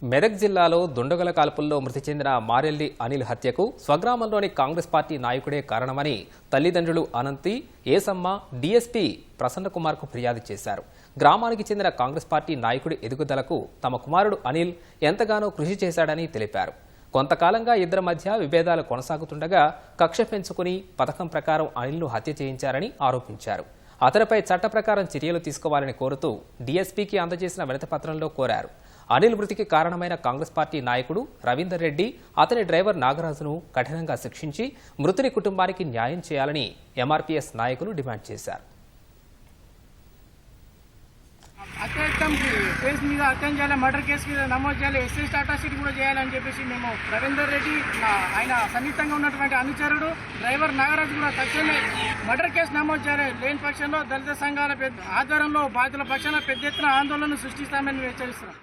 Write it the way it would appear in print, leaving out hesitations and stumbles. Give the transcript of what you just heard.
మెదక్ జిల్లాలో దుండగుల కాల్పుల్లో మృతి చెందిన మారెల్లి అనిల్ హత్యకు స్వగ్రామంలోని కాంగ్రెస్ పార్టీ నాయకుడే కారణమని తల్లిదండ్రులు అనంతి ఏసమ్మ డీఎస్పీ ప్రసన్నకుమార్కు ఫిర్యాదు చేశారు. గ్రామానికి చెందిన కాంగ్రెస్ పార్టీ నాయకుడి ఎదుగుదలకు తమ కుమారుడు అనిల్ ఎంతగానో కృషి చేశాడని తెలిపారు. కొంతకాలంగా ఇద్దరి మధ్య విభేదాలు కొనసాగుతుండగా కక్ష పెంచుకుని పథకం ప్రకారం అనిల్ను హత్య చేయించారని ఆరోపించారు. అతనిపై చట్ట ప్రకారం చర్యలు తీసుకోవాలని కోరుతూ డీఎస్పీకి అందజేసిన వినతిపత్రంలో కోరారు. అనిల్ మృతికి కారణమైన కాంగ్రెస్ పార్టీ నాయకుడు రవీందర్ రెడ్డి, అతని డ్రైవర్ నాగరాజును కఠినంగా శిక్షించి మృతుని కుటుంబానికి న్యాయం చేయాలని ఎంఆర్పీఎస్ నాయకులు డిమాండ్ చేశారు. కేసు మీద అత్యంత మర్డర్ కేసు మీద నమోదు చేయాలి, ఎస్ఐ టాటా షీట్ కూడా చేయాలని చెప్పేసి మేము రవీందర్ రెడ్డి ఆయన సన్నిహితంగా ఉన్నటువంటి అనుచరుడు డ్రైవర్ నాగరాజు కూడా తక్షణమే మర్డర్ కేసు నమోదు చేయాలి. లేని పక్షంలో దళిత సంఘాల ఆధ్వర్యంలో బాధితుల పక్షాన పెద్ద ఎత్తున ఆందోళన సృష్టిస్తామని హెచ్చరిస్తున్నాం.